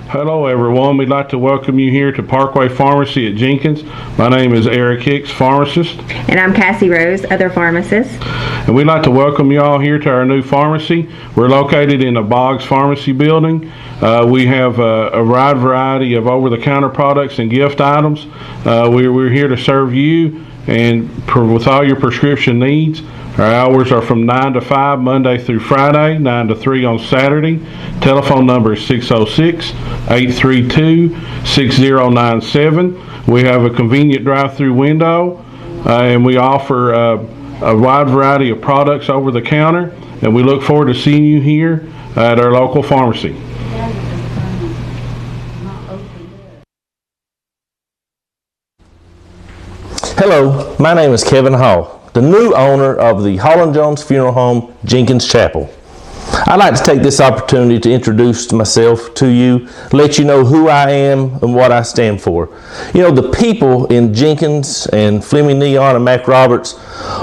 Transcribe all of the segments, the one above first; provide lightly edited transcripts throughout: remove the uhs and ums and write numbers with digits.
Hello everyone, we'd like to welcome you here to Parkway Pharmacy at Jenkins. My name is Eric Hicks, pharmacist. And I'm Cassie Rose, other pharmacist. And we'd like to welcome you all here to our new pharmacy. We're located in the Boggs Pharmacy building. We have a wide variety of over-the-counter products and gift items. We're here to serve you and with all your prescription needs. Our hours are from 9 to 5 Monday through Friday, 9 to 3 on Saturday. Telephone number is 606-832-6097. We have a convenient drive-through window, and we offer a wide variety of products over the counter, and we look forward to seeing you here at our local pharmacy. Hello, my name is Kevin Hall, the new owner of the Holland Jones Funeral Home, Jenkins Chapel. I'd like to take this opportunity to introduce myself to you, let you know who I am and what I stand for. You know, the people in Jenkins and Fleming Neon and Mac Roberts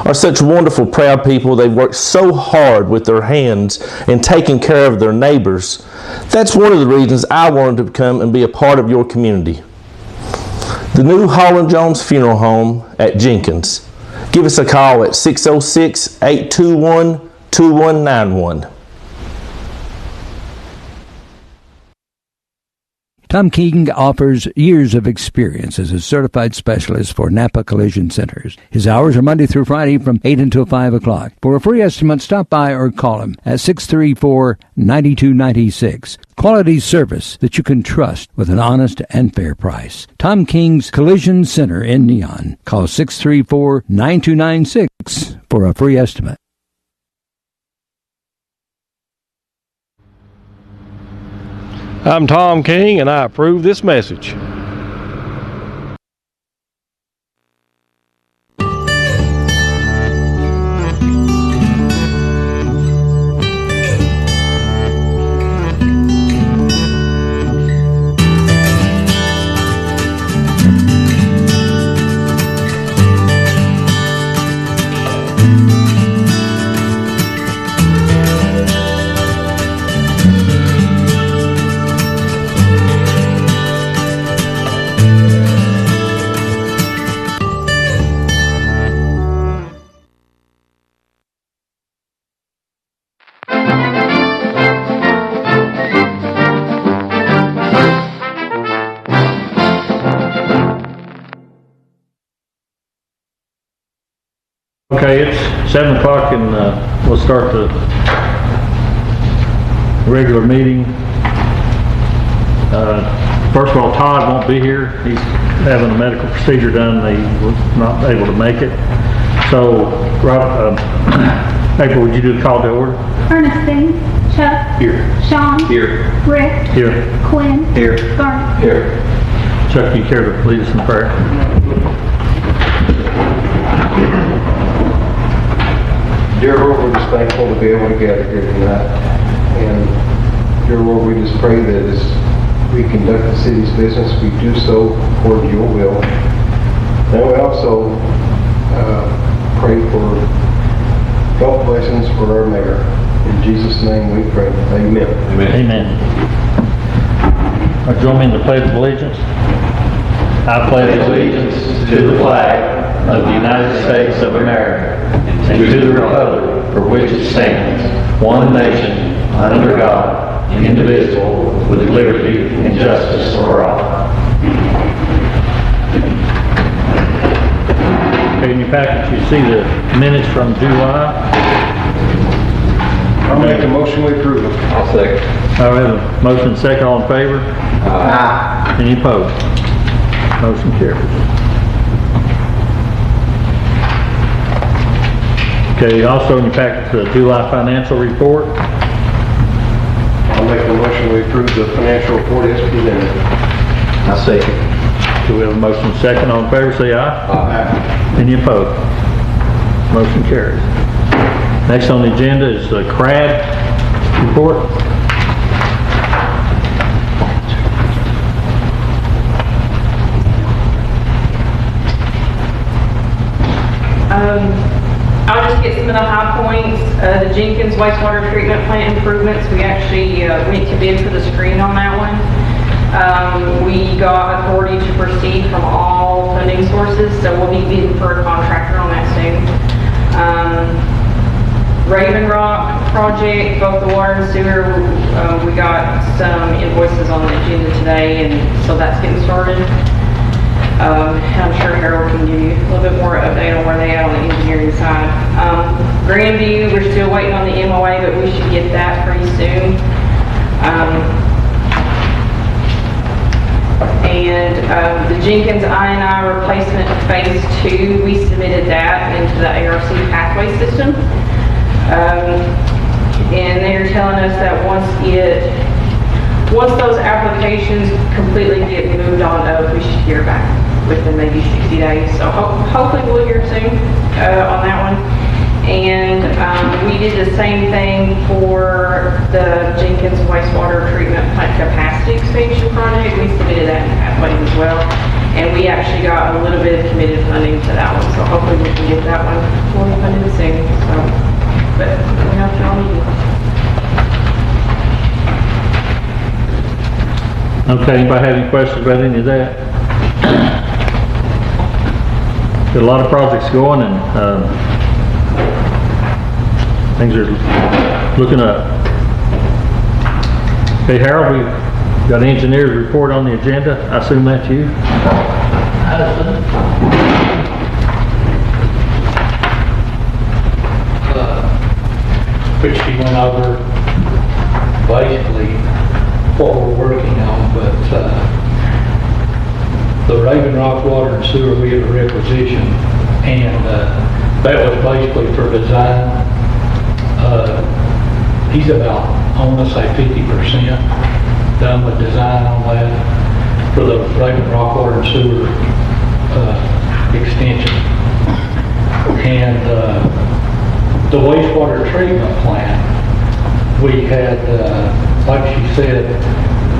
are such wonderful, proud people. They've worked so hard with their hands and taking care of their neighbors. That's one of the reasons I wanted to come and be a part of your community. The new Holland Jones Funeral Home at Jenkins. Give us a call at 606-821-2191. Tom King offers years of experience as a certified specialist for Napa Collision Centers. His hours are Monday through Friday from 8 until 5 o'clock. For a free estimate, stop by or call him at 634-9296. Quality service that you can trust with an honest and fair price. Tom King's Collision Center in Neon. Call 634-9296 for a free estimate. I'm Tom King, and I approve this message. Okay, it's 7 o'clock and we'll start the regular meeting. First of all, Todd won't be here. He's having a medical procedure done. He was not able to make it. So, April, would you do the call to order? Ernestine, Chuck. Here. Sean. Here. Rick. Here. Quinn. Here. Garnet. Here. Chuck, do you care to lead us in prayer? Dear Lord, we're just thankful to be able to gather here tonight. And dear Lord, we just pray that as we conduct the city's business, we do so according to your will. And we also pray for health blessings for our mayor. In Jesus' name we pray. Amen. Amen. Amen. Join me in the Pledge of Allegiance. I pledge allegiance to the flag of the United States of America and to the republic for which it stands, one nation, under God, indivisible, with liberty and justice for all. Okay, in your package you see the minutes from July. I'll make a motion we approve them. I'll second. I have a motion and second. All in favor? Aye. Any opposed? Motion carries. Okay, also in your packet, the July financial report. I'll make a motion we approve the financial report as presented. I second. So we have a motion and second. All in favor, say aye. Aye. Any opposed? Motion carries. Next on the agenda is the CRAD report. I'll just get some of the high points. The Jenkins wastewater treatment plant improvements, we actually went to bid for the screen on that one. We got authority to proceed from all funding sources, so we'll be bidding for a contractor on that soon. Raven Rock project, both the water and sewer, we got some invoices on the agenda today, and so that's getting started. I'm sure Harold can give you a little bit more update on where they are on the engineering side. Grandview, we're still waiting on the MOA, but we should get that pretty soon. The Jenkins I&I replacement phase 2, we submitted that into the ARC pathway system. And they're telling us that once those applications completely get moved on up, we should hear back within maybe 60 days. So hopefully we'll hear soon on that one. And we did the same thing for the Jenkins wastewater treatment plant capacity expansion project. We submitted that in pathways as well. And we actually got a little bit of committed funding to that one. So hopefully we can get that one fully funded soon. But we have to all need it. Okay, anybody have any questions about any of that? Got a lot of projects going, and things are looking up. Okay, Harold, we got an engineer's report on the agenda. I assume that's you? Which he went over basically what we're working on, but the Raven Rock water and sewer we have a requisition, and that was basically for design. He's about, I want to say 50% done with design on that for the Raven Rock water and sewer extension. And the wastewater treatment plant, we had, like she said,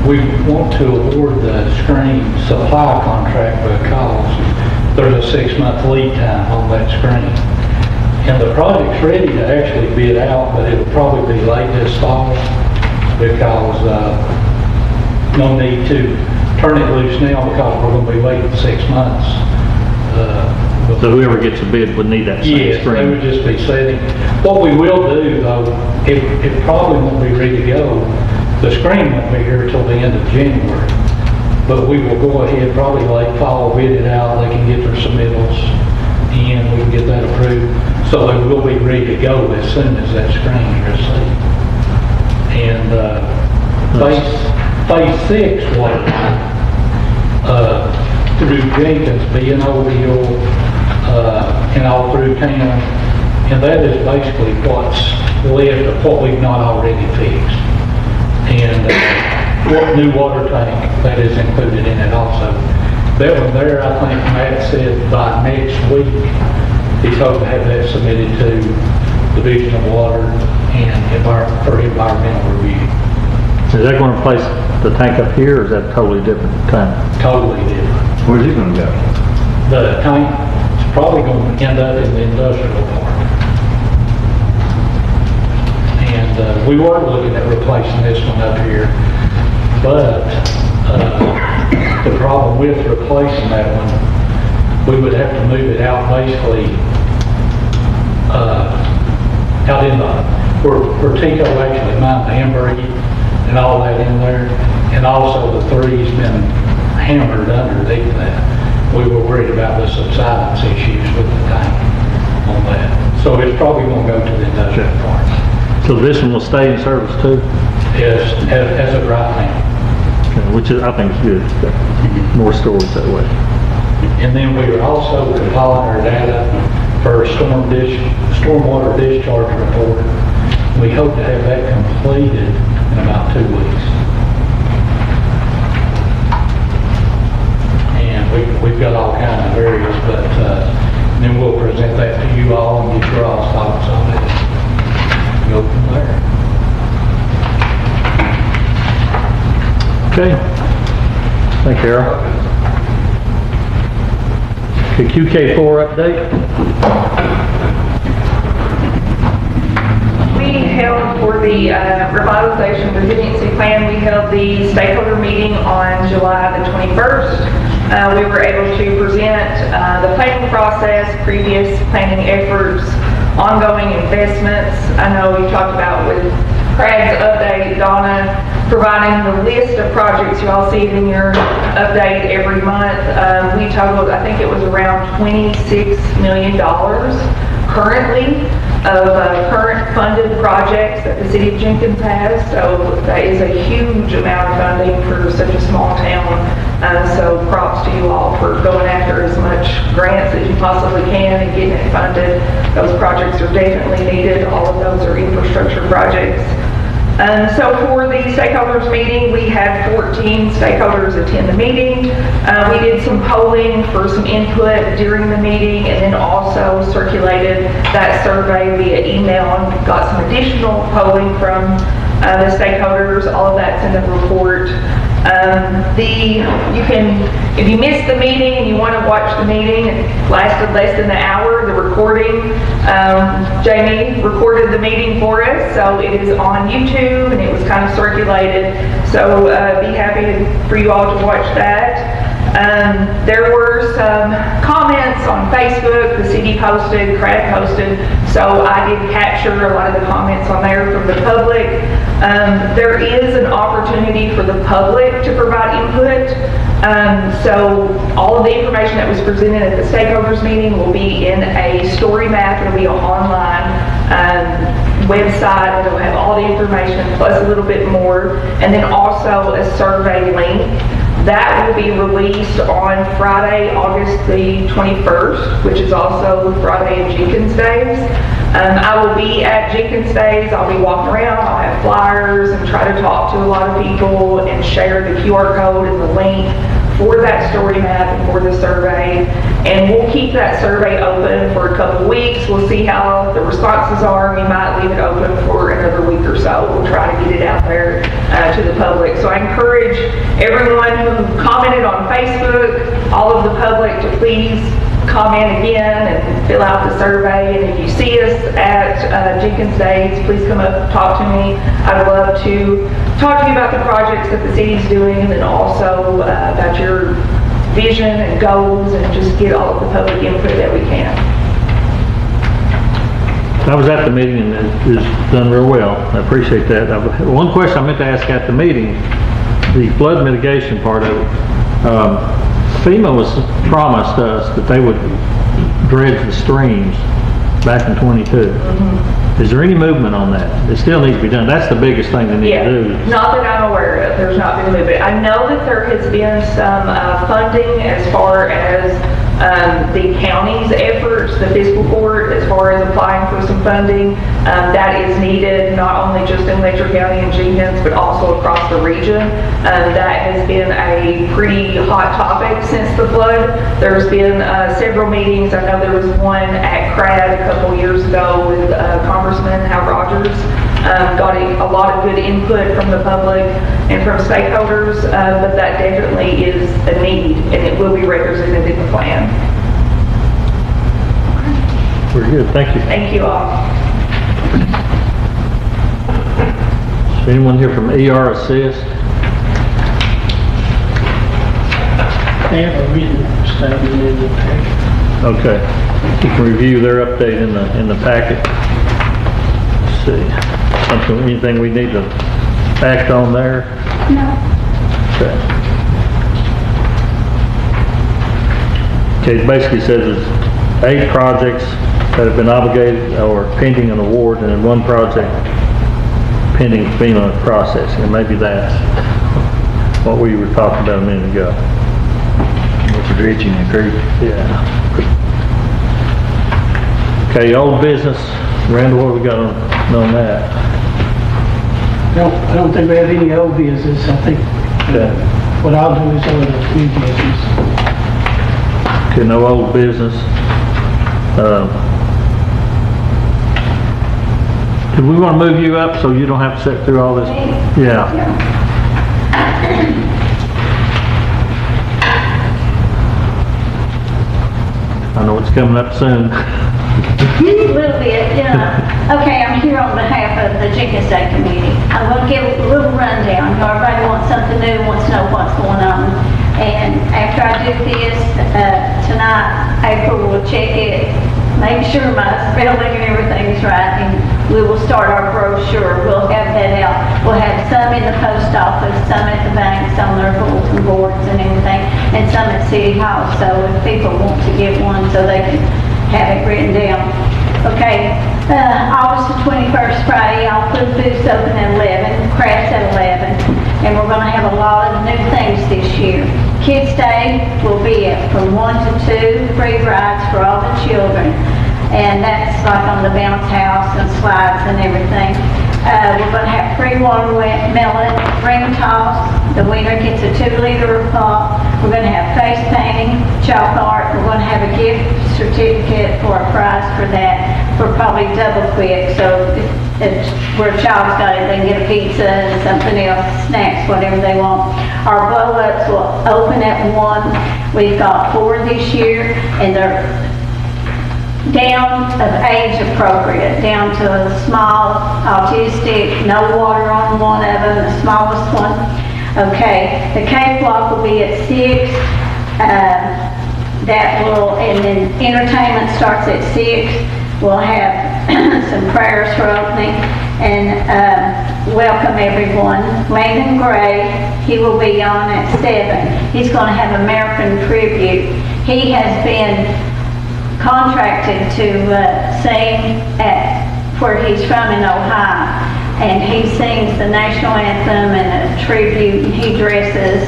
we want to award the screen supply contract because there's a 6-month lead time on that screen. And the project's ready to actually bid out, but it'll probably be late this fall because no need to turn it loose now because we're going to be waiting 6 months. So whoever gets a bid would need that same screen? Yes, they would just be setting. What we will do though, it probably won't be ready to go. The screen won't be here until the end of January. But we will go ahead, probably late fall, bid it out, they can get their submittals in, we can get that approved. So they will be ready to go as soon as that screen is received. And phase 6 water line, through Jenkins, B&O, and all through town, and that is basically what's left of what we've not already fixed. And what new water tank that is included in it also. That one there, I think Matt said by next week, he's hoping to have that submitted to Division of Water and for environmental review. Is that going to replace the tank up here, or is that a totally different tank? Totally different. Where's it going to go? The tank is probably going to end up in the industrial park. And we were looking at replacing this one up here, but the problem with replacing that one, we would have to move it out basically out in the, where Tico actually mined the Hamburg and all that in there, and also the 3's been hammered underneath that. We were worried about the subsidence issues with the tank on that. So it's probably going to go to the industrial park. So this one will stay in service too? Yes, as of right now. Okay, which is, I think is good. More storage that way. And then we are also compiling our data for a stormwater discharge report. We hope to have that completed in about 2 weeks. And we've got all kinds of areas, but then we'll present that to you all and get your all's thoughts on it. Go from there. Okay. Thank you, Harold. Okay, QK4 update. We we held for the revitalization resiliency plan, we held the stakeholder meeting on July the 21st. We were able to present the planning process, previous planning efforts, ongoing investments. I know you talked about with Craig's update, Donna providing the list of projects. You all see it in your update every month. We totaled, I think it was around $26 million currently of current funded projects that the city of Jenkins has. So that is a huge amount of funding for such a small town. So props to you all for going after as much grants as you possibly can and getting it funded. Those projects are definitely needed. All of those are infrastructure projects. So for the stakeholders meeting, we had 14 stakeholders attend the meeting. We did some polling for some input during the meeting, and then also circulated that survey via email and got some additional polling from the stakeholders. All of that's in the report. If you missed the meeting and you want to watch the meeting, it lasted less than an hour. The recording, Jamie recorded the meeting for us, so it is on YouTube and it was kind of circulated. So be happy for you all to watch that. There were some comments on Facebook, the city posted, Crad posted, so I did capture a lot of the comments on there from the public. There is an opportunity for the public to provide input. So all of the information that was presented at the stakeholders meeting will be in a story map. It'll be an online website. It'll have all the information plus a little bit more, and then also a survey link. That will be released on Friday, August the 21st, which is also Friday of Jenkins Days. I will be at Jenkins Days. I'll be walking around. I'll have flyers and try to talk to a lot of people and share the QR code and the link for that story map and for the survey. And we'll keep that survey open for a couple of weeks. We'll see how the responses are. We might leave it open for another week or so. We'll try to get it out there to the public. So I encourage everyone who commented on Facebook, all of the public, to please comment again and fill out the survey. And if you see us at Jenkins Days, please come up and talk to me. I'd love to talk to you about the projects that the city's doing, and then also about your vision and goals, and just get all of the public input that we can. I was at the meeting and it was done real well. I appreciate that. One question I meant to ask at the meeting, the flood mitigation part of it, FEMA was promised us that they would dredge the streams back in 22. Is there any movement on that? It still needs to be done. That's the biggest thing they need to do. Not that I'm aware of. There's not been movement. I know that there has been some funding as far as the county's efforts, the fiscal court, as far as applying for some funding. That is needed not only just in Letcher County and Jenkins, but also across the region. That has been a pretty hot topic since the flood. There's been several meetings. I know there was one at CRAD a couple years ago with Congressman Hal Rogers. Got a lot of good input from the public and from stakeholders, but that definitely is a need, and it will be represented in the plan. Very good, thank you. Thank you all. Is anyone here from ER Assist? They have a written statement in the packet. Okay, you can review their update in the packet. Let's see, anything we need to act on there? No. Okay. Okay, it basically says there's 8 projects that have been obligated or pending an award, and then 1 project pending FEMA processing, and maybe that's what we were talking about a minute ago. With the dredging and creek. Yeah. Okay, old business. Randall, what we got on that? I don't think we have any old business. I think what I'll do is order the new business. Okay, no old business. Do we want to move you up so you don't have to sit through all this? Yeah. I know it's coming up soon. Just a little bit, okay, I'm here on behalf of the Jenkins Day Committee. I'm gonna give a little rundown. Everybody wants something new, wants to know what's going on. And after I do this, tonight, April will check it, make sure my spelling and everything is right, and we will start our brochure. We'll have that out. We'll have some in the post office, some at the banks on their bulletin boards and everything, and some at City Hall, so if people want to get one, so they can have it written down. Okay, August the 21st, Friday, I'll put booths open at 11, crafts at 11, and we're gonna have a lot of new things this year. Kids Day will be from 1 to 2, free rides for all the children. And that's like on the bounce house and slides and everything. We're going to have free watermelon, ring toss. The winner gets a 2-liter pot. We're going to have face painting, chalk art. We're going to have a gift certificate for a prize for that for probably double quick. So if where a child's got it, they can get a pizza and something else, snacks, whatever they want. Our blow-ups will open at 1. We've got 4 this year, and they're down of age appropriate, down to a small autistic, no water on one of them, the smallest one. Okay, the cakewalk will be at 6. That will, and then entertainment starts at 6. We'll have some prayers for opening and welcome everyone. Landon Gray, he will be on at 7. He's going to have American tribute. He has been contracted to sing at where he's from in Ohio, and he sings the national anthem and a tribute, and he dresses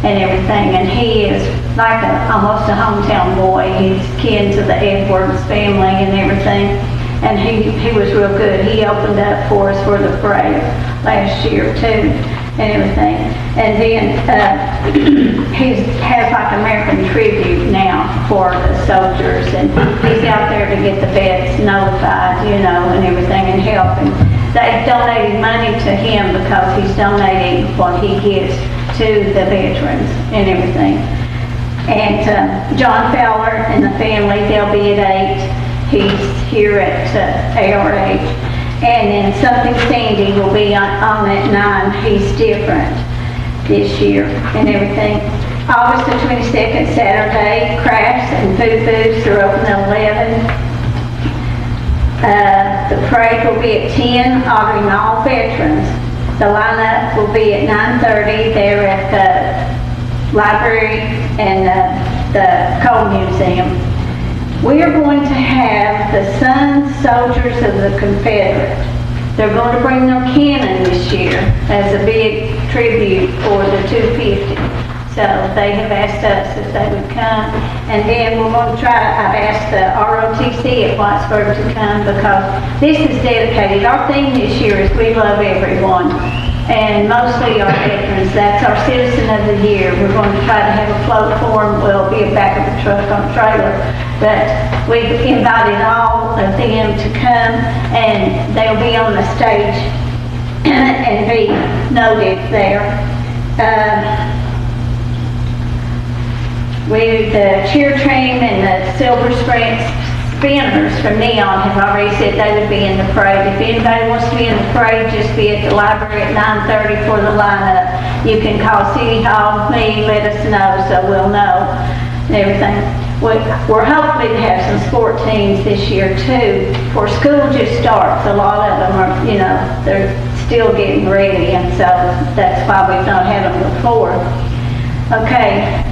and everything, and he is like almost a hometown boy. He's kin to the Edwards family and everything, and he was real good. He opened up for us for the parade last year too and everything. And then he has like American tribute now for the soldiers, and he's out there to get the vets notified, and everything, and help. And they've donated money to him because he's donating what he gets to the veterans and everything. And John Fowler and the family, they'll be at 8. He's here at ARH. And then Something Sandy will be on at 9. He's different this year and everything. August the 22nd, Saturday, crafts and food booths are open at 11. The parade will be at 10, honoring all veterans. The lineup will be at 9:30 there at the library and the Coal Museum. We are going to have the Sons Soldiers of the Confederate. They're going to bring their cannon this year as a big tribute for the 250. So they have asked us if they would come. And then we're going to I've asked the ROTC at Whitesburg to come because this is dedicated. Our theme this year is We Love Everyone. And mostly our veterans. That's our Citizen of the Year. We're going to try to have a float for them. We'll be back of the truck on a trailer. But we've invited all of them to come, and they'll be on the stage and be noted there. The cheer team and the Silver Spinners from Neon have already said they would be in the parade. If anybody wants to be in the parade, just be at the library at 9:30 for the lineup. You can call City Hall, me, let us know so we'll know and everything. We're hoping to have some sport teams this year too. For school just starts, a lot of them are, they're still getting ready, and so that's why we've not had them before. Okay.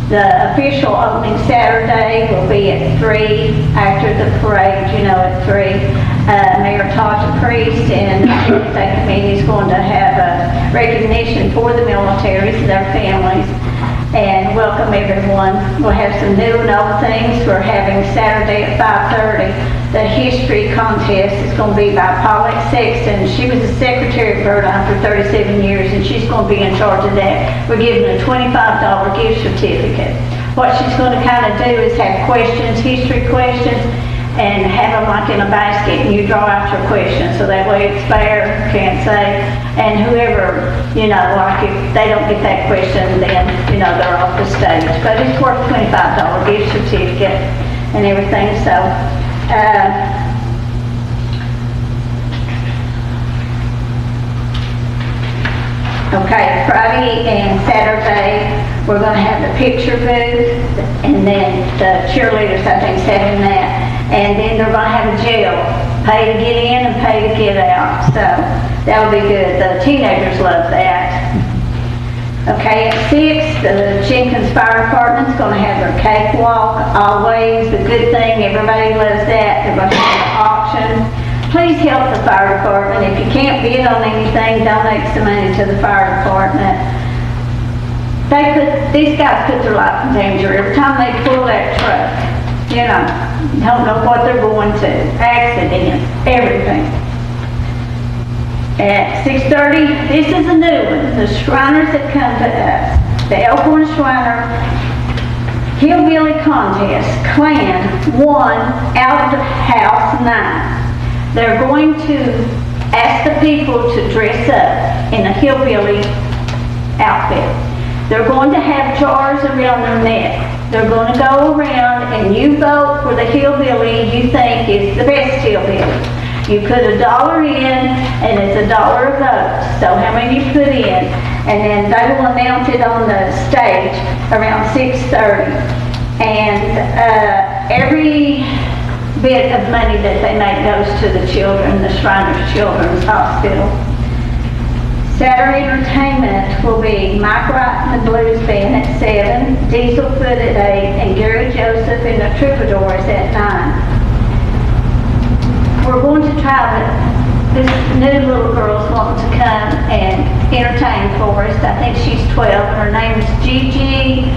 The official opening Saturday will be at 3 after the parade, at 3. Mayor Tasha Priest and the State Committee is going to have a recognition for the militaries and their families and welcome everyone. We'll have some new and old things. We're having Saturday at 5:30. The history contest is going to be by Paulette Sexton. She was the secretary at Verdine for 37 years, and she's going to be in charge of that. We're giving a $25 gift certificate. What she's going to kind of do is have questions, history questions, and have them like in a basket, and you draw out your questions, so that way it's fair, can't say, and whoever, like if they don't get that question, then, they're off the stage. But it's worth $25 gift certificate and everything, so. Okay, Friday and Saturday, we're gonna have the picture booth, and then the cheerleaders, I think, is having that. And then they're gonna have a jail, pay to get in and pay to get out, so that'll be good. The teenagers love that. Okay, at 6, the Jenkins Fire Department's gonna have their cakewalk, always a good thing, everybody loves that. They're gonna have an auction. Please help the fire department. If you can't bid on anything, donate some money to the fire department. These guys put their life in danger every time they pull that truck. You know, don't know what they're going to. Accidents, everything. At 6:30, this is a new one. The Shriners that come to us. The Elkhorn Shriner Hillbilly Contest. Clan won out of House 9. They're going to ask the people to dress up in a hillbilly outfit. They're going to have jars around their neck. They're going to go around and you vote for the hillbilly you think is the best hillbilly. You put $1 in and it's $1 a vote. So how many you put in? And then they will announce it on the stage around 6:30. And every bit of money that they make goes to the children, the Shriners Children's Hospital. Saturday entertainment will be Mike Wright and the Blues Band at 7, Diesel Foot at 8, and Gary Joseph and the Troubadours at 9. We're going to try this new little girl's wanting to come and entertain for us. I think she's 12. Her name is Gigi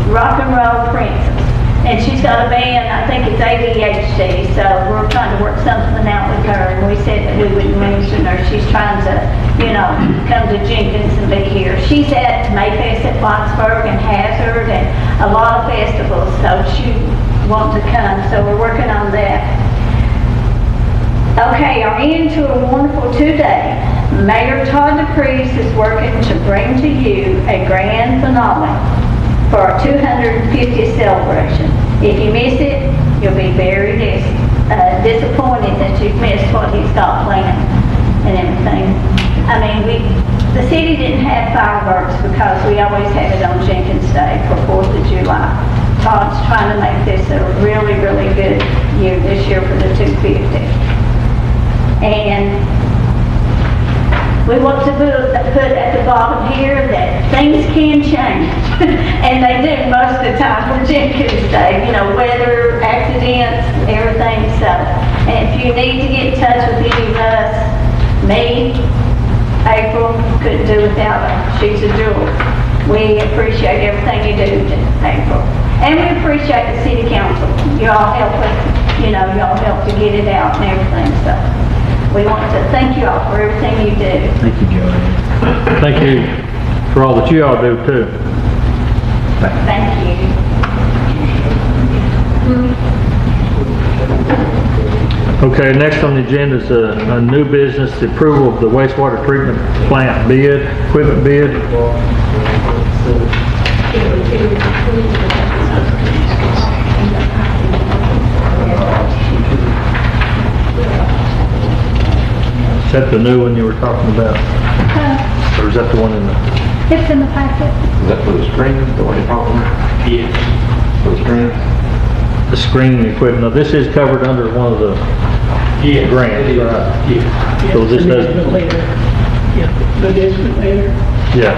Rock and Roll Princess. And she's got a band, I think it's ADHD, so we're trying to work something out with her, and we said that we would mention her. She's trying to, you know, come to Jenkins and be here. She's at Mayfest at Plattsburgh and Hazard and a lot of festivals, so she wants to come, so we're working on that. Okay, our end to a wonderful 2-day. Mayor Todd DePriest is working to bring to you a grand finale for our 250th celebration. If you miss it, you'll be very disappointed that you've missed what he's got planned and everything. I mean, the city didn't have fireworks because we always have it on Jenkins Day for 4th of July. Todd's trying to make this a really, really good year this year for the 250. And we want to put at the bottom here that things can change. And they do most of the time for Jenkins Day, you know, weather, accidents, everything. So, and if you need to get in touch with any of us, me, April, couldn't do without her. She's a jewel. We appreciate everything you do, April. And we appreciate the city council. Y'all help us, you know, y'all help to get it out and everything. So we want to thank you all for everything you do. Thank you, Joey. Thank you for all that you all do too. Thank you. Okay, next on the agenda is a new business, the approval of the wastewater treatment plant bid, equipment bid. Is that the new one you were talking about? Or is that the one in the... It's in the packet. Is that for the screen, the one you're talking about? Yes. For the screen? The screening equipment. Now, this is covered under one of the Yes, grants, it is. right? Yes. So this The doesn't- estimate later. Yeah, the estimate later. Yeah.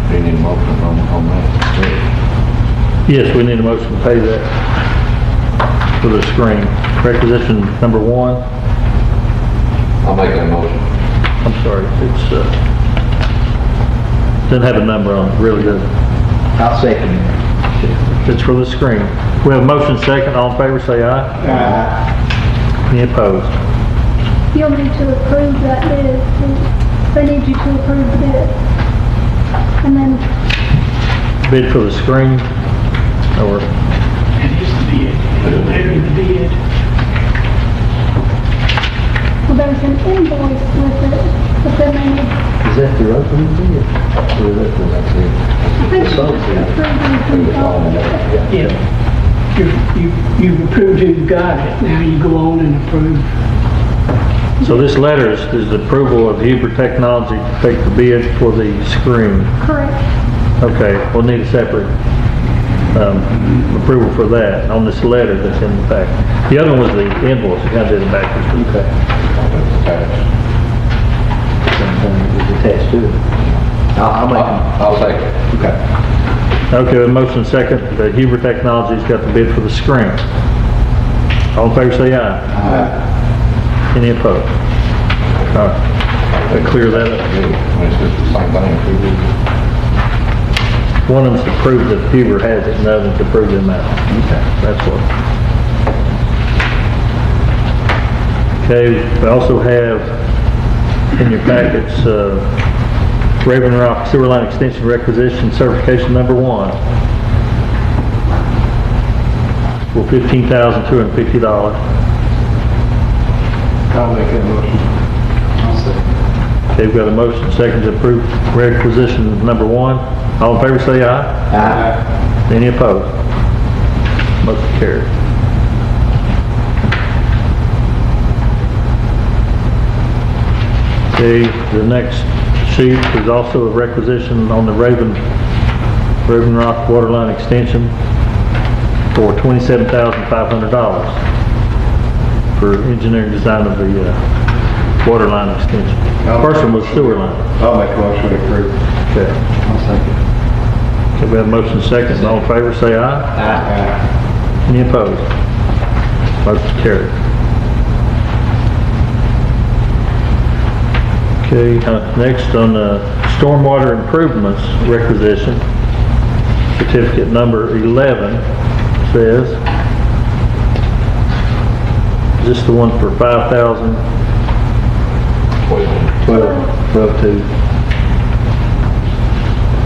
Do you need a motion on that? Yes, we need a motion to pay that for the screen. Requisition number 1. I'll make that motion. I'm sorry, it's, doesn't have a number on it, really doesn't. I'll second it. It's for the screen. We have a motion second, all in favor say aye. Aye. Any opposed? You'll need to approve that bid. They need you to approve the bid. And then, Bid for the screen, or, And it's the bid. It'll later in the bid. well, there's an invoice with it, but then they need, is Is that the opening bid? Or is that the next bid? I think you Both, yeah. approved it. Yeah. You've approved who you got it, now you go on and approve. So this letter is the approval of Huber Technology to take the bid for the screen. Correct. Okay, we'll need a separate approval for that on this letter that's in the packet. The other one was the invoice, you got to do the backwards. Okay. Same thing is attached to it. I'll take it. Okay. Okay, with motion and second, that Huber Technology's got the bid for the screen. All in favor say aye. Aye. Any opposed? All right, that clear that up. It's just the same thing. One of them's to prove that Huber has it, and the other's to prove the amount. Okay. That's what. Okay, we also have in your packets, Raven Rock Sewer Line Extension Requisition Certification Number 1 for $15,250. I'll make that motion. I'll second. Okay, we've got a motion second to approve requisition number 1. All in favor say aye. Aye. Any opposed? Motion carried. Okay, the next sheet is also a requisition on the Raven Rock Waterline Extension for $27,500 for engineering design of the waterline extension. First one was sewer line. I'll make a motion to approve. Okay. I'll second. Okay, we have a motion second. All in favor say aye. Aye. Any opposed? Motion carried. Okay, next on stormwater improvements requisition, certificate number 11 says, is this the one for 5,000? 12 to,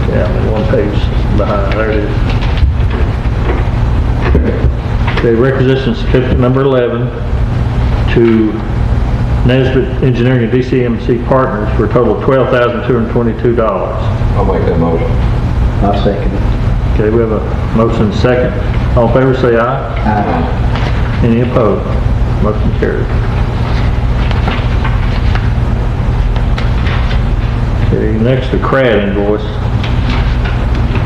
yeah, I'm one page behind, there it is. Okay, requisition certificate number 11 to Nesbitt Engineering and DCMC Partners for a total of $12,222. I'll make that motion. I'll second it. Okay, we have a motion and second. All in favor say aye. Aye. Any opposed? Motion carried. Okay, next the CRAD invoice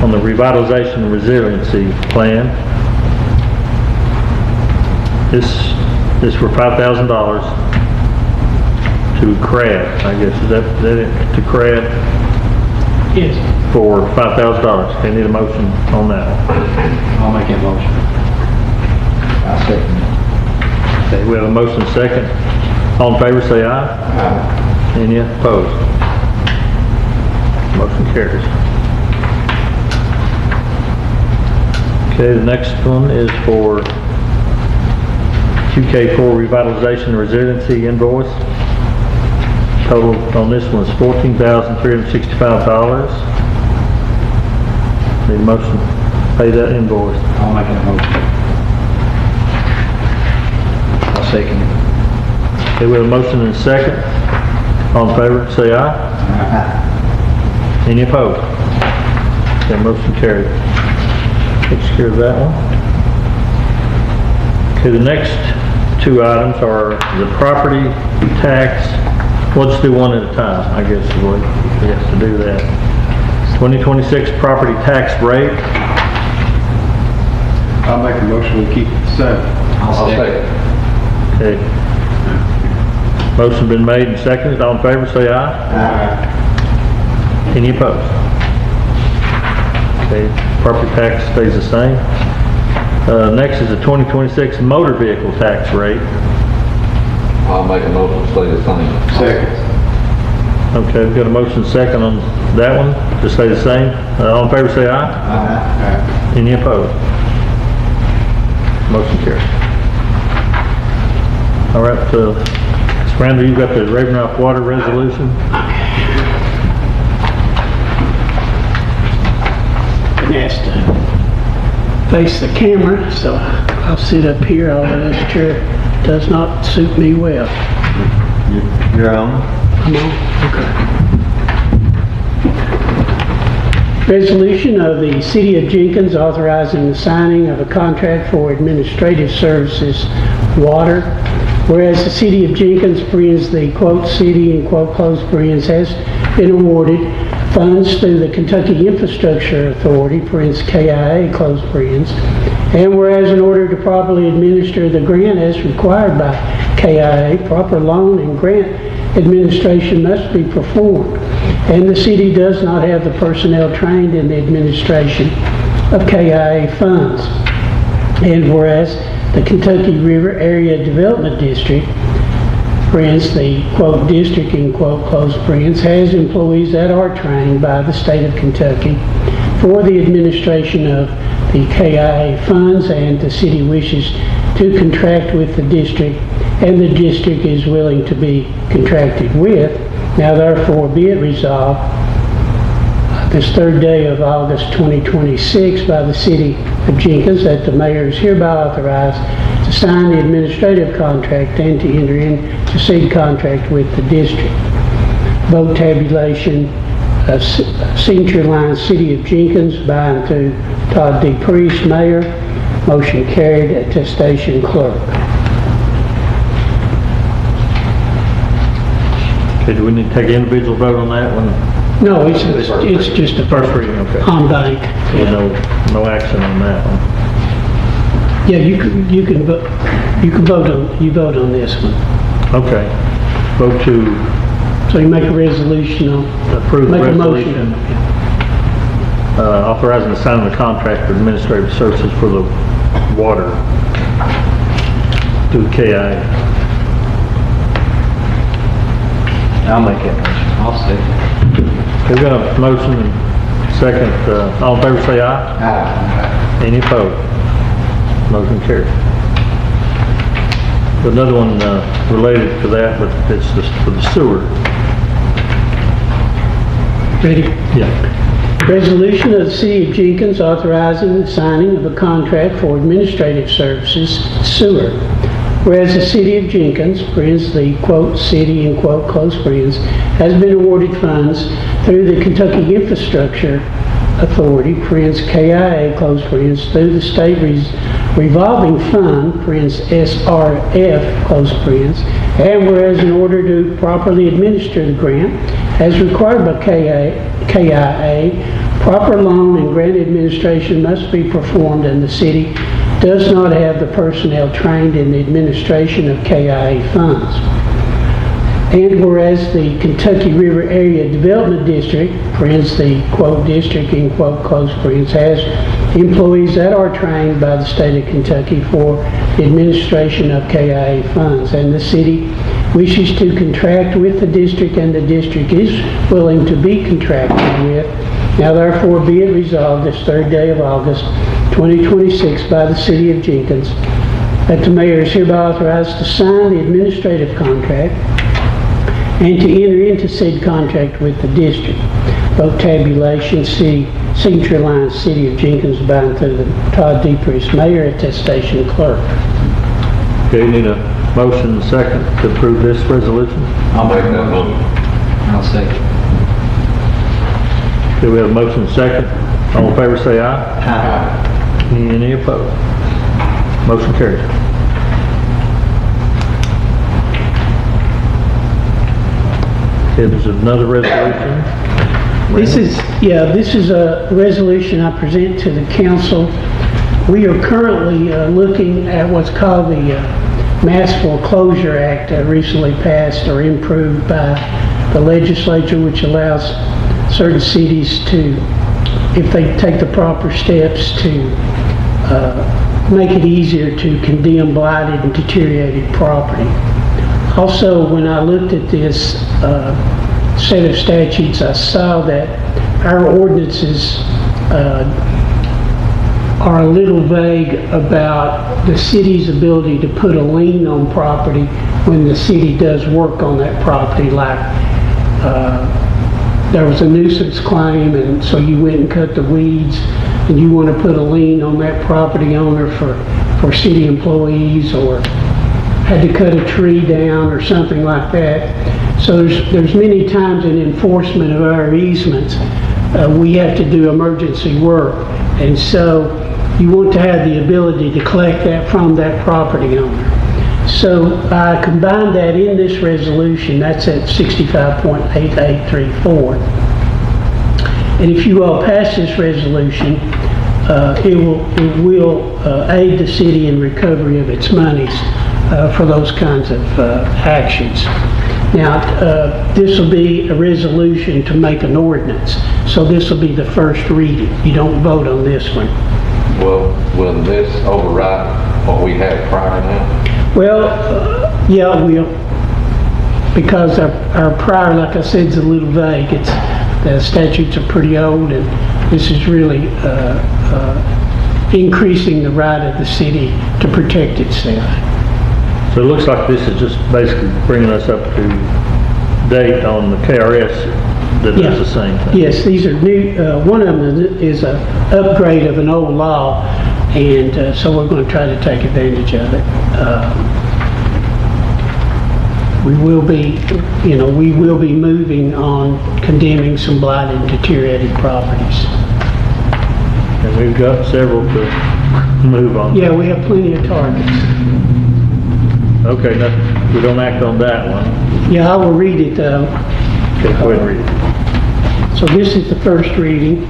on the Revitalization and Resiliency Plan. This is for $5,000 to CRAD, I guess. Is that it? To CRAD? Yes. For $5,000. Okay, need a motion on that. I'll make that motion. I'll second it. Okay, we have a motion second. All in favor say aye. Aye. Any opposed? Motion carries. Okay, the next one is for QK4 Revitalization and Resiliency invoice. Total on this one is $14,365. Need a motion to pay that invoice. I'll make that motion. I'll second it. Okay, we have a motion and a second. All in favor, say aye. Aye. Any opposed? Okay, motion carried. Takes care of that one. Okay, the next two items are the property tax. We'll just do one at a time, I guess, is what we have to do that. 2026 property tax rate. I'll make a motion to keep it the same. I'll second. Okay. Motion been made and seconded. All in favor, say aye. Aye. Any opposed? Okay, property tax stays the same. Next is the 2026 motor vehicle tax rate. I'll make a motion to stay the same. Second. Okay, we've got a motion second on that one, to stay the same. All in favor say aye. Aye. Any opposed? Motion carries. All right, Ms. Randall, you've got the Raven Rock Water Resolution. Been asked to face the camera, so I'll sit up here, although this chair does not suit me well. You're on. I'm on? Okay. Resolution of the City of Jenkins authorizing the signing of a contract for administrative services, water. Whereas the City of Jenkins, the quote city and quote close has been awarded funds through the Kentucky Infrastructure Authority, KIA, close friends. And whereas in order to properly administer the grant as required by KIA, proper loan and grant administration must be performed. And the city does not have the personnel trained in the administration of KIA funds. And whereas the Kentucky River Area Development District, the quote district in quote close friends, has employees that are trained by the state of Kentucky for the administration of the KIA funds, and the city wishes to contract with the district, and the district is willing to be contracted with. Now therefore be it resolved this third day of August 2026 by the City of Jenkins that the mayor is hereby authorized to sign the administrative contract and to enter into said contract with the district. Vote tabulation of signature line City of Jenkins by and through Todd D. Priest, Mayor. Motion carried. Attestation clerk. Okay, do we need to take an individual vote on that one? No, it's just a First reading, okay. on bank. So no action on that one. Yeah, you can vote on this one. Okay. Vote to So you make a resolution on, approve the make a resolution motion. Authorizing the signing of the contract for administrative services for the water through KIA. I'll make that motion. I'll second. Okay, we got a motion and second. All in favor say aye. Aye. Any opposed? Motion carried. Another one related to that, but it's just for the sewer. Ready? Yeah. Resolution of the City of Jenkins authorizing the signing of a contract for administrative services, sewer. Whereas the City of Jenkins, the quote city and quote close friends, has been awarded funds through the Kentucky Infrastructure Authority, KIA, close friends, through the State Revolving Fund, SRF, close friends, and whereas in order to properly administer the grant, as required by KIA, proper loan and grant administration must be performed, and the city does not have the personnel trained in the administration of KIA funds. And whereas the Kentucky River Area Development District, the quote district in quote close friends, has employees that are trained by the state of Kentucky for the administration of KIA funds, and the city wishes to contract with the district, and the district is willing to be contracted with. Now therefore be it resolved this third day of August 2026 by the City of Jenkins that the mayor is hereby authorized to sign the administrative contract and to enter into said contract with the district. Vote tabulation, signature line City of Jenkins by and through the Todd D. Priest, Mayor, attestation clerk. Okay, need a motion and second to approve this resolution. I'll make that motion. I'll second. Okay, we have a motion and second. All in favor say aye. Aye. Any opposed? Motion carries. Okay, there's another resolution. This is a resolution I present to the council. We are currently looking at what's called the Mass Foreclosure Act, recently passed or improved by the legislature, which allows certain cities to, if they take the proper steps, to make it easier to condemn blighted and deteriorated property. Also, when I looked at this set of statutes, I saw that our ordinances are a little vague about the city's ability to put a lien on property when the city does work on that property, like there was a nuisance claim, and so you went and cut the weeds, and you want to put a lien on that property owner for city employees, or had to cut a tree down or something like that. So there's many times in enforcement of our easements we have to do emergency work. And so you want to have the ability to collect that from that property owner. So I combined that in this resolution, that's at 65.8834. And if you all pass this resolution, it will aid the city in recovery of its monies for those kinds of actions. Now, this will be a resolution to make an ordinance, so this will be the first reading. You don't vote on this one. Well, will this override what we had prior now? Well, yeah, it will, because our prior, like I said, is a little vague. The statutes are pretty old, and this is really increasing the right of the city to protect itself. So it looks like this is just basically bringing us up to date on the KRS that does the same thing. Yes, these are new. One of them is an upgrade of an old law, and so we're going to try to take advantage of it. We will be moving on condemning some blighted and deteriorated properties. And we've got several to move on. Yeah, we have plenty of targets. Okay, we don't act on that one. Yeah, I will read it though. Okay, go ahead and read it. So this is the first reading.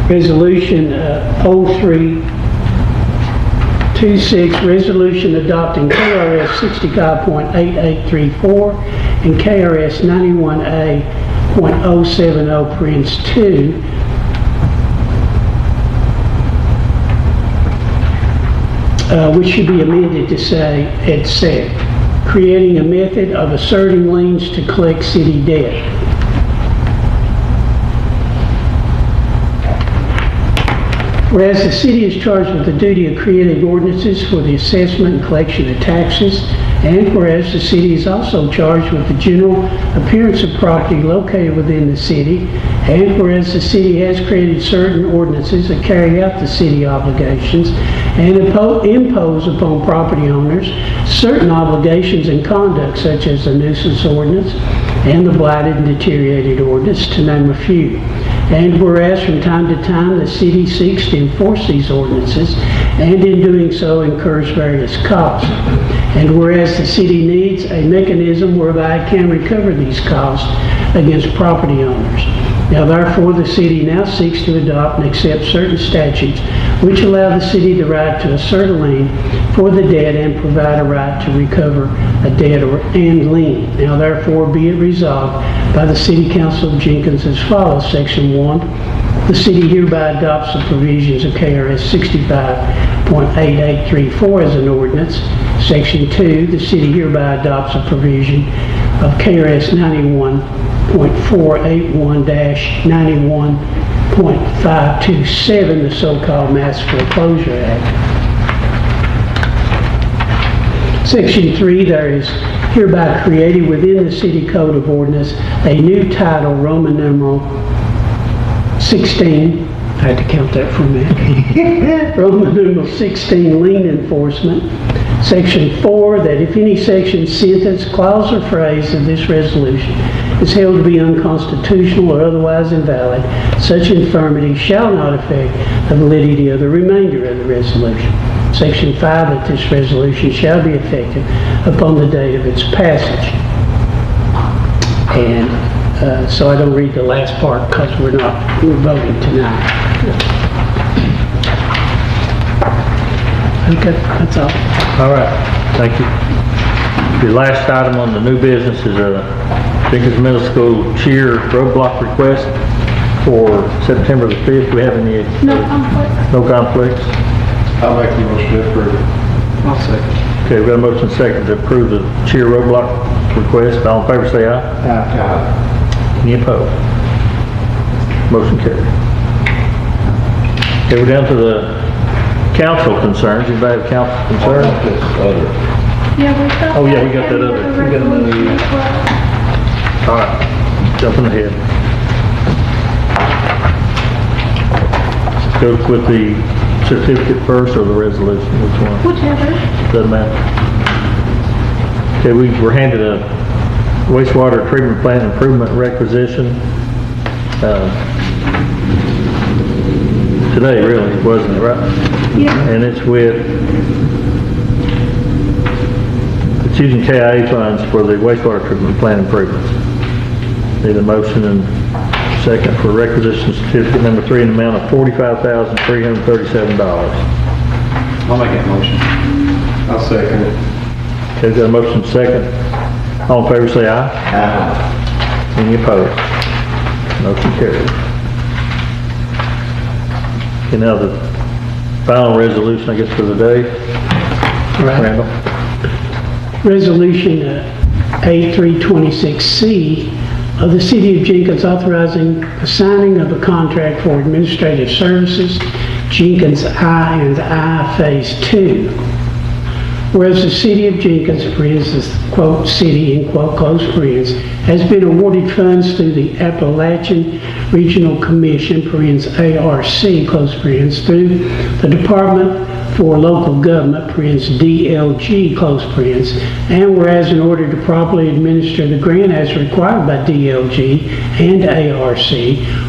Resolution 0326, resolution adopting KRS 65.8834 and KRS 91A.070 Prince 2, which should be amended to say, etc., creating a method of asserting liens to collect city debt. Whereas the city is charged with the duty of creating ordinances for the assessment and collection of taxes, and whereas the city is also charged with the general appearance of property located within the city, and whereas the city has created certain ordinances that carry out the city obligations and impose upon property owners certain obligations and conduct, such as the nuisance ordinance and the blighted and deteriorated ordinance, to name a few. And whereas from time to time the city seeks to enforce these ordinances, and in doing so incurs various costs. And whereas the city needs a mechanism whereby it can recover these costs against property owners. Now therefore the city now seeks to adopt and accept certain statutes which allow the city the right to assert a lien for the debt and provide a right to recover a debt and lien. Now therefore be it resolved by the City Council of Jenkins as follows. Section 1, the city hereby adopts the provisions of KRS 65.8834 as an ordinance. Section 2, the city hereby adopts a provision of KRS 91.481-91.527, the so-called Mass Foreclosure Act. Section 3, there is hereby created within the City Code of Ordinance a new title, Roman numeral 16, I had to count that for a minute, Roman numeral 16, lien enforcement. Section 4, that if any section, sentence, clause, or phrase of this resolution is held to be unconstitutional or otherwise invalid, such infirmity shall not affect the validity of the remainder of the resolution. Section 5, that this resolution shall be effective upon the date of its passage. And so I don't read the last part because we're voting tonight. Okay, that's all. All right, thank you. The last item on the new business is a Jenkins Middle School cheer roadblock request for September the 5th. Do we have any? No conflicts. No conflicts? I'll make the motion to approve. I'll second. Okay, we've got a motion and second to approve the cheer roadblock request. All in favor say aye. Aye. Any opposed? Motion carried. Okay, we're down to the council concerns. Anybody have council concerns? Yeah, we got Oh, yeah, we got that other. We got another. All right, jumping ahead. Go with the certificate first or the resolution, which one? Whichever. Doesn't matter. Okay, we were handed a wastewater treatment plant improvement requisition today, really, wasn't it, right? Yeah. And it's using KIA funds for the wastewater treatment plant improvements. Need a motion and second for requisition certificate number 3 in the amount of $45,337. I'll make that motion. I'll second it. Okay, got a motion second. All in favor say aye. Aye. Any opposed? Motion carries. Okay, now the final resolution, I guess, for the day. Right. Randall? Resolution A326C of the City of Jenkins authorizing the signing of a contract for administrative services, Jenkins I and I Phase 2. Whereas the City of Jenkins, parentheses, quote, city, in quote, close friends, has been awarded funds through the Appalachian Regional Commission, parentheses, ARC, close friends, through the Department for Local Government, parentheses, DLG, close friends, and whereas in order to properly administer the grant as required by DLG and ARC,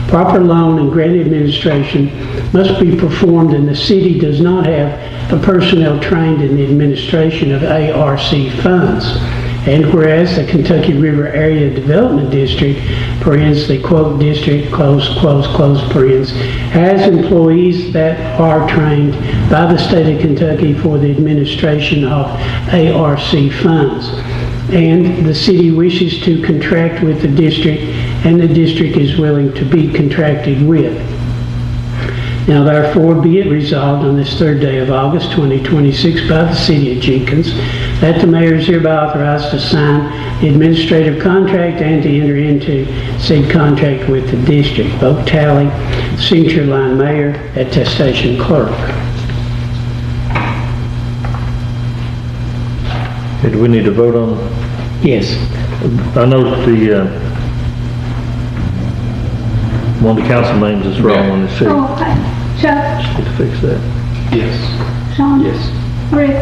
proper loan and grant administration must be performed, and the city does not have the personnel trained in the administration of ARC funds. And whereas the Kentucky River Area Development District, parentheses, the quote, district, close parentheses, has employees that are trained by the state of Kentucky for the administration of ARC funds. And the city wishes to contract with the district, and the district is willing to be contracted with. Now therefore be it resolved on this 3rd day of August 2026 by the City of Jenkins that the mayor is hereby authorized to sign the administrative contract and to enter into said contract with the district. Vote tally, signature line mayor, attestation clerk. Do we need to vote on? Yes. I know that one of the council names is wrong on the sheet. Oh, okay. Chuck, Need to fix that. Yes. Sean, Yes. Rick,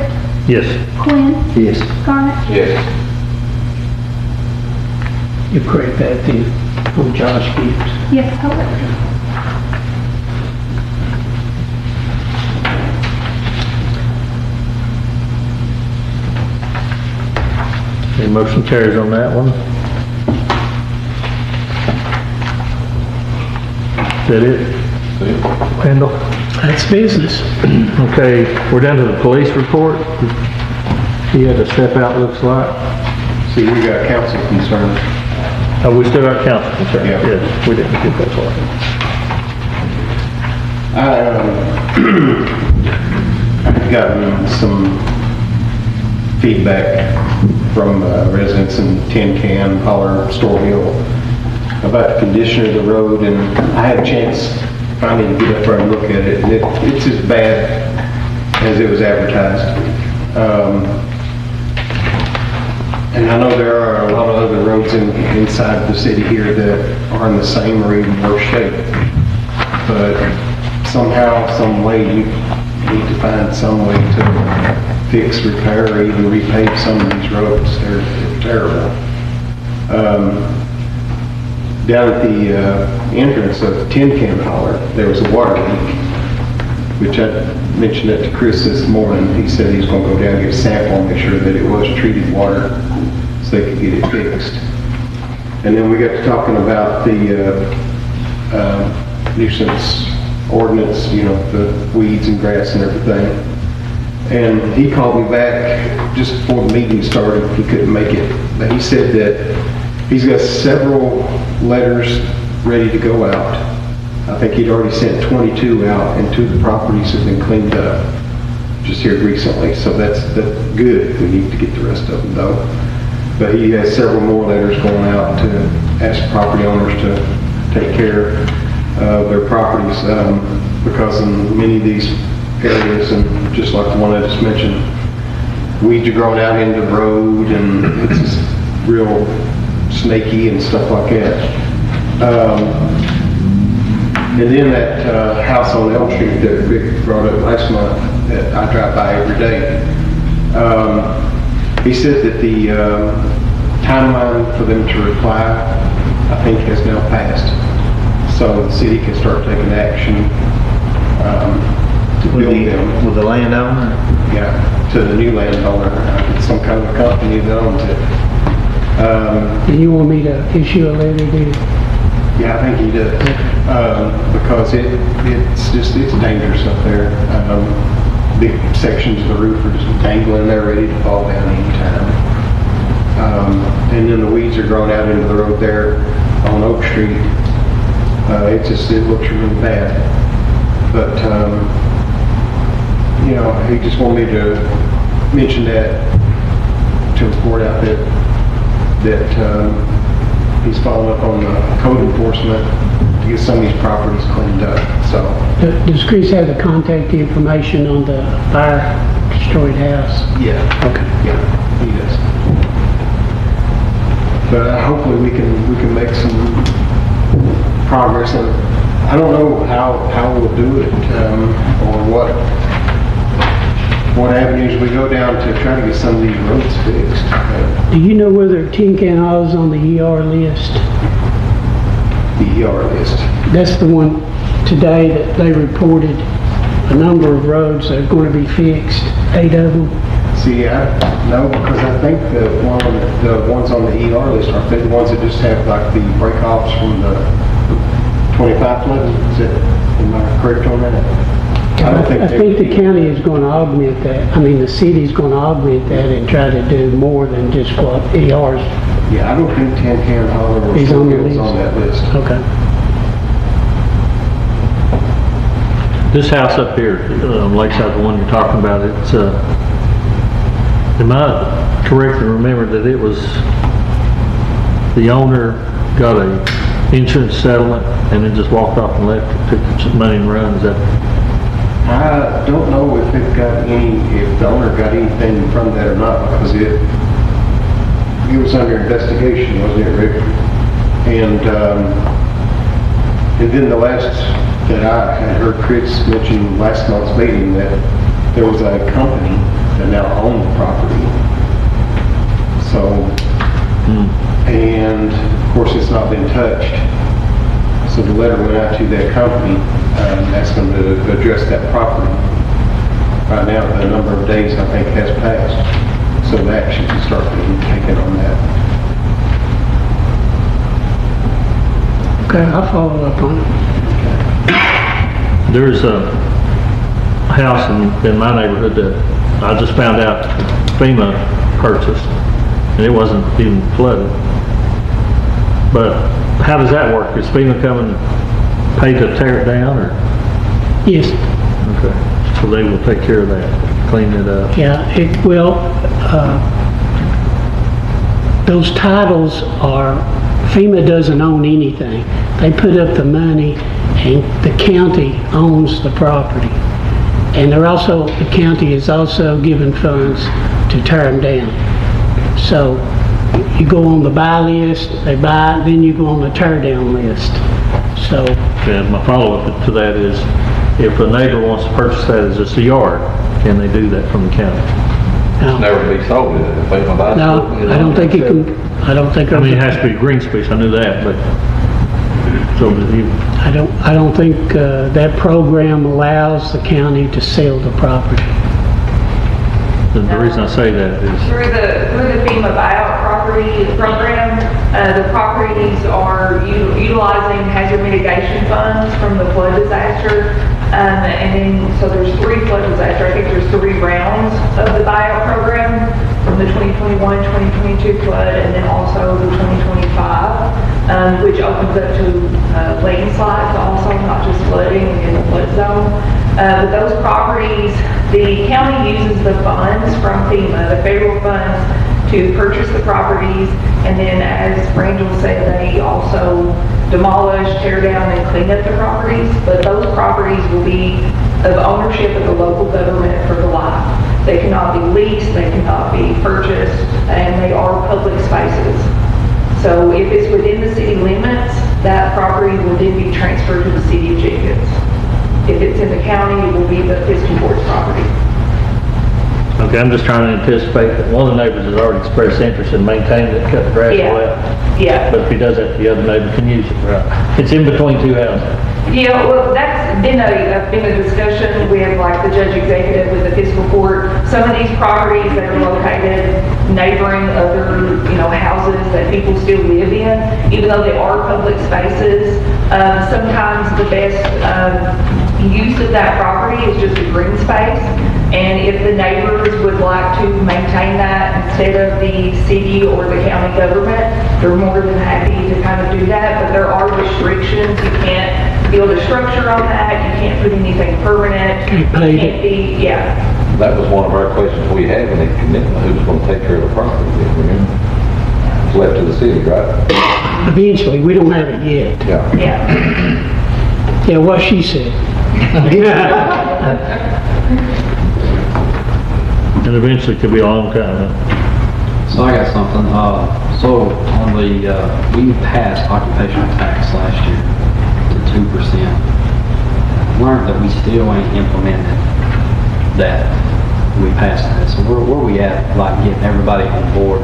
Yes. Quinn, Yes. Garnet. Yes. You correct that then for Josh Gibbs. Yes, I will. Any motion carries on that one? Is that it? Randall? That's business. Okay, we're down to the police report. He had to step out, looks like. See, we got council concerns. Oh, we still got council concern? Yeah. Yes, we didn't get that far. I've gotten some feedback from residents in Tin Can, Holler, Store Hill about the condition of the road, and I had a chance finally to get up there and look at it, and it's as bad as it was advertised. And I know there are a lot of other roads inside the city here that are in the same or even worse shape. But somehow, some way, we need to find some way to fix, repair, or even repave some of these roads. They're terrible. Down at the entrance of Tin Can Holler, there was a water leak, which I mentioned that to Chris this morning. He said he's going to go down and get a sample and make sure that it was treated water so they could get it fixed. And then we got to talking about the nuisance ordinance, you know, the weeds and grass and everything. And he called me back just before the meeting started. He couldn't make it, but he said that he's got several letters ready to go out. I think he'd already sent 22 out, and 2 of the properties have been cleaned up just here recently. So that's good. We need to get the rest of them though. But he has several more letters going out to ask property owners to take care of their properties because in many of these areas, and just like the one I just mentioned, weeds are growing out into the road, and it's just real snaky and stuff like that. And then that house on Elm Street that Rick brought up last month that I drive by every day. He said that the timeline for them to reply, I think, has now passed. So the city can start taking action to build them. With the landowner? Yeah, to the new landowner. It's some kind of company that owns it. And you want me to issue a letter to? Yeah, I think he does. Because it's dangerous up there. Big sections of the roof are just dangling there, ready to fall down anytime. And then the weeds are growing out into the road there on Oak Street. It looks really bad. But, he just wanted me to mention that, to report out that he's following up on the code enforcement to get some of these properties cleaned up, so. Does Chris have the contact information on the fire destroyed house? Yeah. Okay. Yeah, he does. But hopefully we can make some progress, and I don't know how we'll do it, or what avenues we go down to try to get some of these roads fixed. Do you know whether Tin Can Hall is on the ER list? The ER list. That's the one today that they reported a number of roads that are going to be fixed, 8 of them. See, no, because I think the ones on the ER list are the ones that just have like the break-offs from the 25 flood. Am I correct on that? I think the county is going to augment that. I mean, the city is going to augment that and try to do more than just what ER's. Yeah, I don't think Tin Can Hall is on that list. Okay. This house up here, on Lakeside, the one you're talking about, it's, am I correct to remember that it was, the owner got a insurance settlement and then just walked off and left, took the money and run? Is that? I don't know if if the owner got anything from that or not, because it was under investigation, wasn't it, Rick? And then the last that I had heard Chris mention last month's meeting, that there was a company that now owned the property. So, and of course it's not been touched. So the letter went out to that company asking them to address that property. Right now, the number of days I think has passed, so the action can start being taken on that. Okay, I'll follow up on it. There's a house in my neighborhood that I just found out FEMA purchased, and it wasn't even flooded. But how does that work? Is FEMA coming pay to tear it down, or? Yes. Okay, so they will take care of that, clean it up? Yeah, it will. Those titles are, FEMA doesn't own anything. They put up the money and the county owns the property. And the county is also given funds to tear them down. So you go on the buy list, they buy it, then you go on the tear down list. So. And my follow-up to that is, if a neighbor wants to purchase that as just a yard, can they do that from the county? It's never be sold, is it? No, I don't think it can, I don't think. I mean, it has to be green space, I knew that, but, so you. I don't think that program allows the county to sell the property. The reason I say that is. Through the FEMA buyout program, the properties are utilizing hazard mitigation funds from the flood disaster. And then, so there's 3 flood disasters. I think there's 3 rounds of the buyout program, from the 2021, 2022 flood, and then also the 2025, which opens up to landslides also, not just flooding in the flood zone. But those properties, the county uses the funds from FEMA, the federal funds, to purchase the properties, and then, as Randall said, they also demolish, tear down, and clean up the properties. But those properties will be of ownership of the local government for the life. They cannot be leased, they cannot be purchased, and they are public spaces. So if it's within the city limits, that property will then be transferred to the city of Jenkins. If it's in the county, it will be the fiscal court's property. Okay, I'm just trying to anticipate that one of the neighbors has already expressed interest in maintaining it, cut the grass all out. Yeah. But if he does that, the other neighbor can use it, right? It's in between two houses. Yeah, well, that's been a discussion with like the judge executive with the fiscal court. Some of these properties that are located neighboring other, houses that people still live in, even though they are public spaces, sometimes the best use of that property is just a green space. And if the neighbors would like to maintain that instead of the city or the county government, they're more than happy to kind of do that. But there are restrictions. You can't build a structure on that. You can't put anything permanent. You can't be, yeah. That was one of our questions we had in the commitment, who's going to take care of the property, remember? It's left to the city, right? Eventually, we don't have it yet. Yeah. Yeah. Yeah, what she said. And eventually it could be a long time. So I got something, so on the, we passed occupational tax last year to 2%. Learned that we still ain't implemented that. We passed that, so where we at, like getting everybody on board?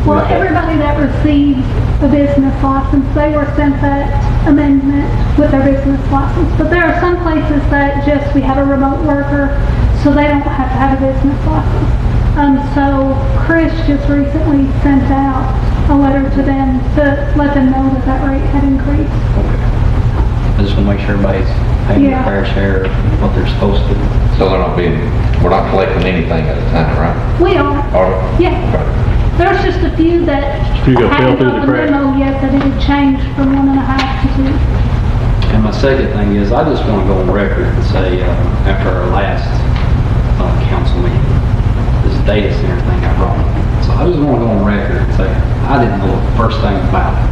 Well, everybody that receives a business license, they were sent that amendment with their business license. But there are some places that we have a remote worker, so they don't have to have a business license. So Chris just recently sent out a letter to them to let them know that that rate had increased. Okay. I just want to make sure everybody's paying their fair share of what they're supposed to. So we're not collecting anything at a time, right? We are. Or, Yeah. There's just a few that few that fell hadn't through the got the cracks. memo yet that it had changed from 1.5 to 2. And my second thing is, I just want to go on record and say, after our last council meeting, this data center thing I brought up. So I just want to go on record and say, I didn't know the first thing about it.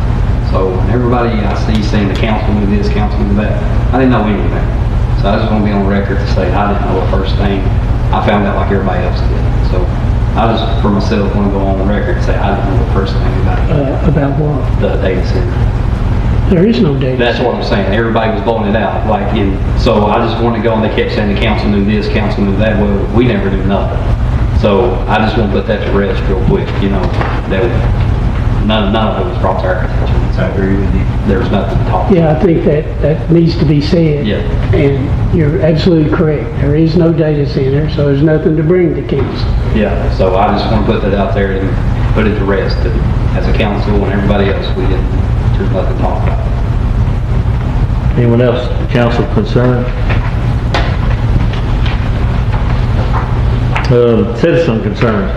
So everybody I see saying the council knew this, council knew that, I didn't know anything. So I just want to be on record to say I didn't know the first thing. I found out like everybody else did. So I just, for myself, want to go on record and say I didn't know the first thing about it. About what? The data center. There is no data. That's what I'm saying. Everybody was blowing it out. So I just want to go and they kept saying the council knew this, council knew that. Well, we never knew nothing. So I just want to put that to rest real quick, that none of it was brought to our attention. So I agree with you. There was nothing to talk about. Yeah, I think that needs to be said. Yeah. And you're absolutely correct. There is no data center, so there's nothing to bring to council. Yeah, so I just want to put that out there and put it to rest. And as a council and everybody else, there's nothing to talk about. Anyone else, council concerned? Citizen concerns.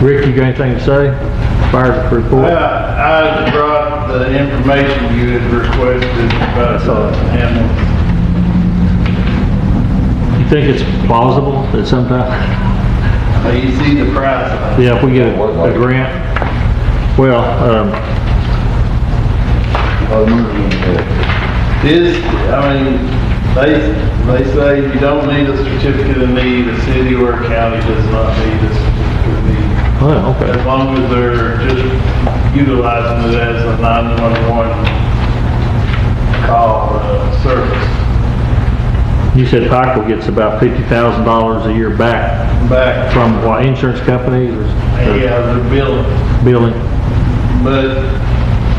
Rick, you got anything to say? Fire report? I brought the information you had requested about ambulance. You think it's plausible that sometime? You see the price. Yeah, if we get a grant. Well, they say you don't need a certificate of need. A city or a county does not need a certificate of need. oh, okay. As long as they're just utilizing it as a 911 call service. You said Pikeville gets about $50,000 a year back from what, insurance companies or? Yeah, they're billing. But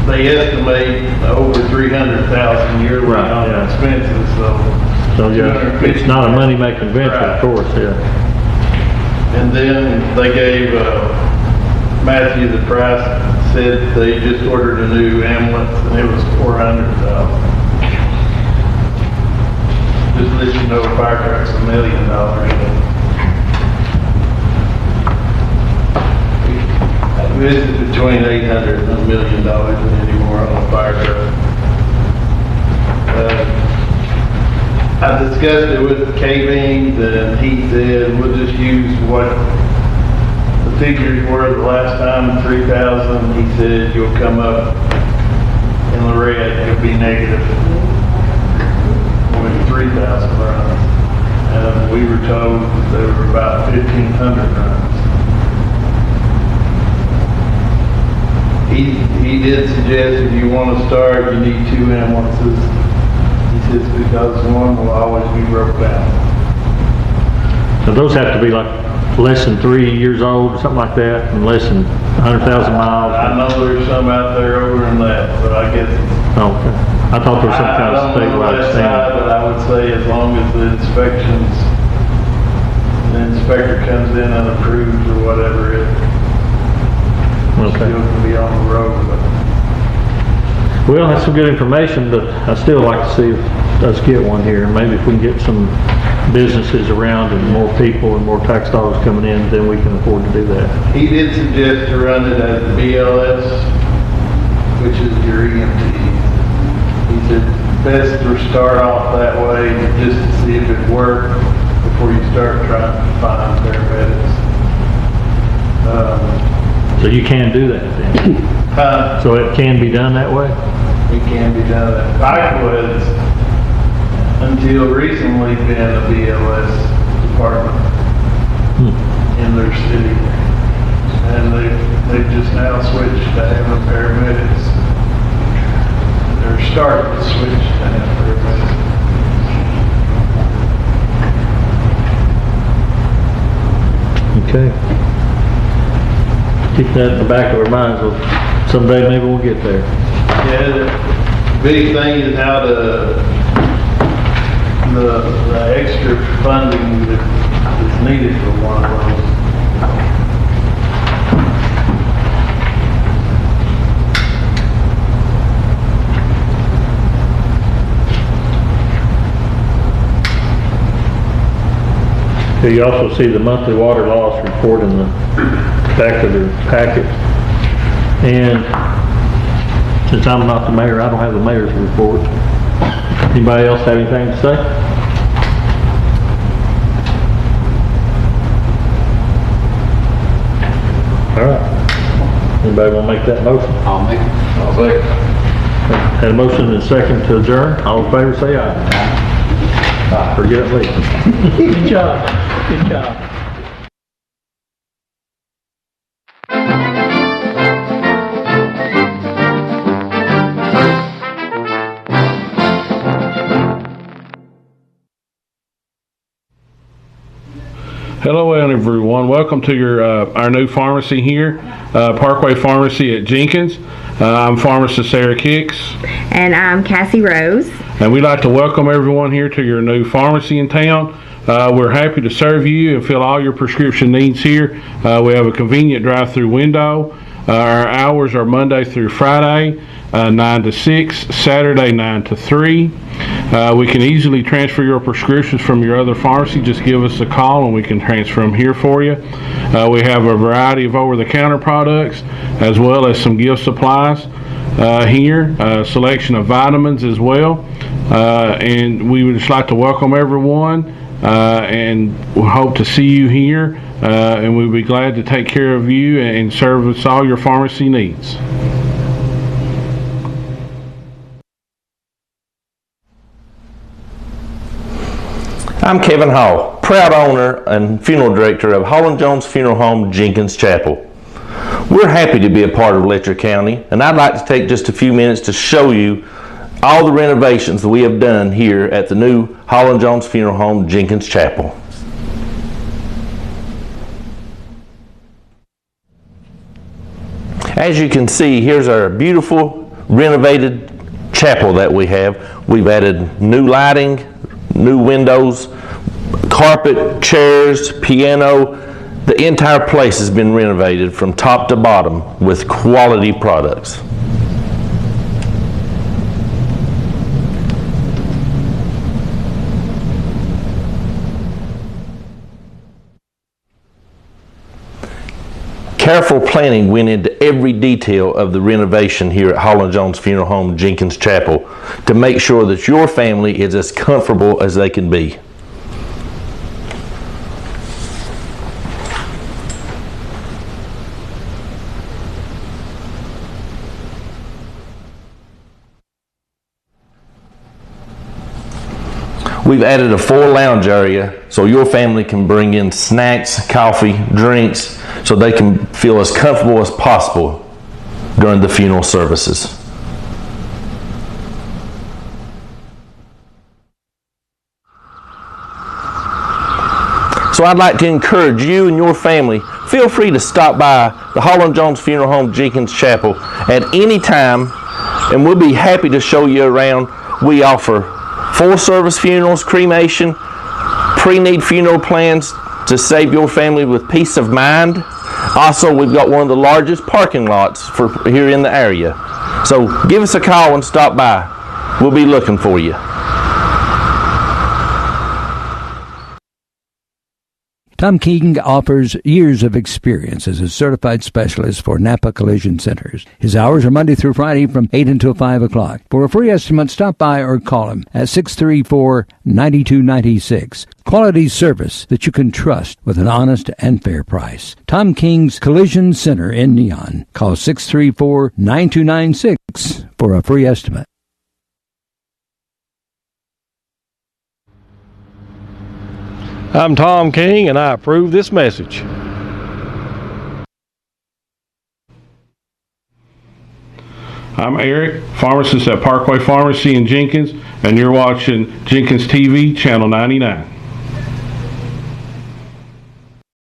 they estimate over $300,000 yearly on expenses, So yeah, it's not a money-making venture, of course, yeah. And then they gave Matthew the price, said they just ordered a new ambulance and it was $400,000. Just let you know, a fire truck's $1 million. This is between $800,000 and $1 million anymore on a fire truck. I discussed it with K-Beans and he said we'll just use what the figures were the last time, 3,000. He said you'll come up in the red, it'll be negative with 3,000 runs. And we were told there were about 1,500 runs. He did suggest if you want to start, you need 2 ambulances. says because one will always be broke down. So those have to be like less than 3 years old, something like that, and less than 100,000 miles. I know there's some out there older than that, but I guess. Okay. I thought there was some kind of I don't know statewide that side, standard. but I would say as long as the inspector comes in and approves or whatever, it Okay. still can be on the road. But Well, that's some good information, but I'd still like to see us get one here. Maybe if we can get some businesses around and more people and more tax dollars coming in, then we can afford to do that. he did suggest to run it as the BLS, which is your EMT. He said best to start off that way just to see if it worked before you start trying to find paramedics. So you can do that then? So it can be done that way? It can be done. Pike was, until recently, been a BLS department in their city. And they've just now switched to having paramedics. They're starting to switch to having paramedics. Okay. Keep that in the back of our minds. Someday maybe we'll get there. Yeah, the big thing is how the extra funding that is needed for one of those. Here you also see the monthly water loss report in the back of the packet. And since I'm not the mayor, I don't have the mayor's report. Anybody else have anything to say? All right. Anybody want to make that motion? I'll make it. I'll say. Had a motion and a second to adjourn. All in favor, say aye. Forget it later. Good job, good job. Hello everyone, welcome to our new pharmacy here, Parkway Pharmacy at Jenkins. I'm pharmacist Sarah Kicks. And I'm Cassie Rose. And we'd like to welcome everyone here to your new pharmacy in town. We're happy to serve you and fill all your prescription needs here. We have a convenient drive-through window. Our hours are Monday through Friday, 9 to 6, Saturday 9 to 3. We can easily transfer your prescriptions from your other pharmacy. Just give us a call and we can transfer them here for you. We have a variety of over-the-counter products as well as some gift supplies here, a selection of vitamins as well. And we would just like to welcome everyone and we hope to see you here. And we'll be glad to take care of you and service all your pharmacy needs. I'm Kevin Hall, proud owner and funeral director of Hall & Jones Funeral Home, Jenkins Chapel. We're happy to be a part of Letcher County, and I'd like to take just a few minutes to show you all the renovations that we have done here at the new Hall & Jones Funeral Home, Jenkins Chapel. As you can see, here's our beautiful renovated chapel that we have. We've added new lighting, new windows, carpet, chairs, piano. The entire place has been renovated from top to bottom with quality products. Careful planning went into every detail of the renovation here at Hall & Jones Funeral Home, Jenkins Chapel to make sure that your family is as comfortable as they can be. We've added a full lounge area so your family can bring in snacks, coffee, drinks, so they can feel as comfortable as possible during the funeral services. So I'd like to encourage you and your family, feel free to stop by the Holland Jones Funeral Home Jenkins Chapel at any time, and we'll be happy to show you around. We offer full-service funerals, cremation, pre-need funeral plans to save your family with peace of mind. Also, we've got one of the largest parking lots for here in the area. So give us a call and stop by. We'll be looking for you. Tom King offers years of experience as a certified specialist for Napa Collision Centers. His hours are Monday through Friday from 8 until 5 o'clock. For a free estimate, stop by or call him at 634-9296. Quality service that you can trust with an honest and fair price. Tom King's Collision Center in Neon. Call 634-9296 for a free estimate. I'm Tom King, and I approve this message. I'm Eric, pharmacist at Parkway Pharmacy in Jenkins, and you're watching Jenkins TV, Channel 99.